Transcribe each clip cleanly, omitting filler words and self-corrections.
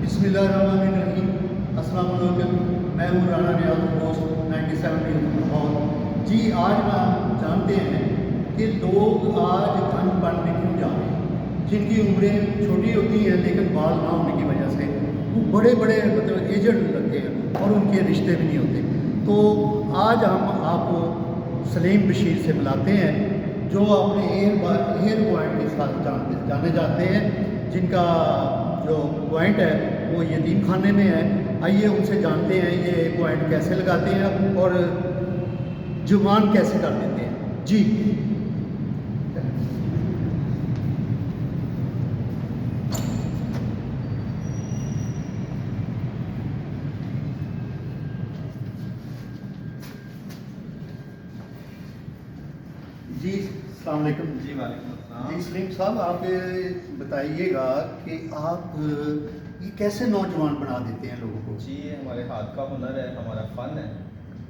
बिस्मिल्लाहिर्रहमानिर्रहीम। अस्सलाम वालेकुम। मैं हूँ राना रियाज दोस्त 97 लाहौर। जी, आज हम जानते हैं कि लोग आज धन बनने क्यों जा रहे हैं। जिनकी उम्रें छोटी होती हैं लेकिन बाल ना होने की वजह से वो बड़े बड़े मतलब एजेंट लगते हैं और उनके रिश्ते भी नहीं होते। तो आज हम आपको सलीम बशीर से मिलाते हैं जो अपने हेयर पॉइंट के साथ जाने जाते हैं, जिनका जो पॉइंट है वो यतीम खाने में है। आइए उनसे जानते हैं ये पॉइंट कैसे लगाते हैं और जुबान कैसे कर देते हैं। जी जी अस्सलाम वालेकुम। जी वालेकुम अस्सलाम। जी सलीम साहब, आप बताइएगा कि आप ये कैसे नौजवान बना देते हैं लोगों को। जी, ये हमारे हाथ का हुनर है, हमारा फ़न है।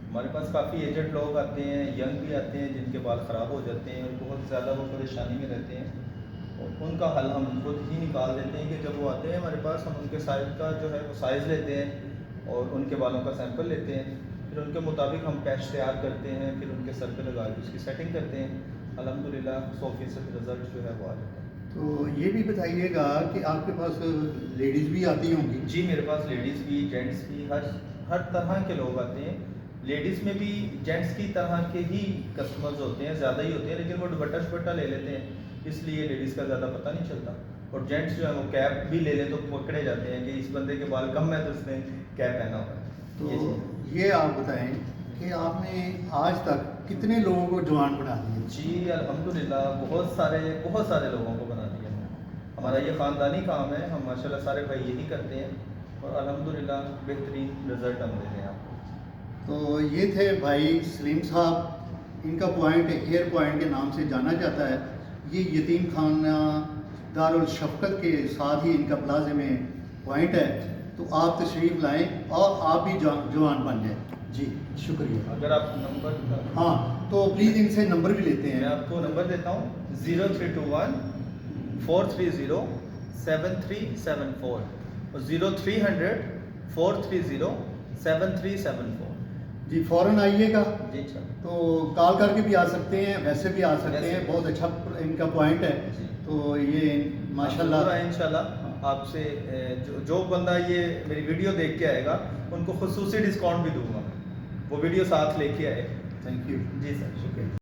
हमारे पास काफ़ी एजेड लोग आते हैं, यंग भी आते हैं जिनके बाल ख़राब हो जाते हैं और बहुत ज़्यादा वो परेशानी में रहते हैं और उनका हल हम खुद ही निकाल देते हैं कि जब वो आते हैं हमारे पास हम उनके साइज़ का जो है वो साइज़ लेते हैं और उनके बालों का सैंपल लेते हैं, फिर उनके मुताबिक हम पैच तैयार करते हैं, फिर उनके सर पे लगा के उसकी सेटिंग करते हैं। अल्हम्दुलिल्लाह 100% रिज़ल्ट जो है वो आ जाता है। तो ये भी बताइएगा कि आपके पास लेडीज़ भी आती होंगी। जी, मेरे पास लेडीज़ भी जेंट्स भी हर तरह के लोग आते हैं। लेडीज़ में भी जेंट्स की तरह के ही कस्टमर्स होते हैं, ज़्यादा ही होते हैं, लेकिन वो दुपट्टा ले लेते हैं, इसलिए लेडीज़ का ज़्यादा पता नहीं चलता। और जेंट्स जो है वो कैप भी ले लें तो पकड़े जाते हैं कि इस बंदे के बाल कम है तो उसने कैप पहना हुआ है। तो ये आप बताएं कि आपने आज तक कितने लोगों को जवान बना दिया। जी अल्हम्दुलिल्लाह बहुत सारे लोगों को बना दिया है। हमारा ये ख़ानदानी काम है, हम माशाल्लाह सारे भाई यही करते हैं और अल्हम्दुलिल्लाह बेहतरीन रिज़ल्ट हम देते हैं आपको। तो ये थे भाई सलीम साहब, इनका पॉइंट हेयर पॉइंट के नाम से जाना जाता है। ये यतीम खाना दारुल शफ़क़त के साथ ही इनका प्लाजे में पॉइंट है। तो आप तशरीफ़ लाएं और आप भी जवान बन जाएं। जी शुक्रिया। अगर आप नंबर हाँ तो प्लीज़ इनसे नंबर भी लेते मैं हैं। आपको नंबर देता हूँ 0321 430 7374 और 0300 430 7374। जी फ़ौरन आइएगा। जी अच्छा। तो कॉल करके भी आ सकते हैं, वैसे भी आ सकते हैं। बहुत अच्छा इनका पॉइंट है। जी। तो ये माशाल्लाह इंशाल्लाह आपसे जो बंदा ये मेरी वीडियो देख के आएगा उनको खुसूसी डिस्काउंट भी दूंगा। वो वीडियो साथ लेके आए। Thank you. जी सर, शुक्रिया।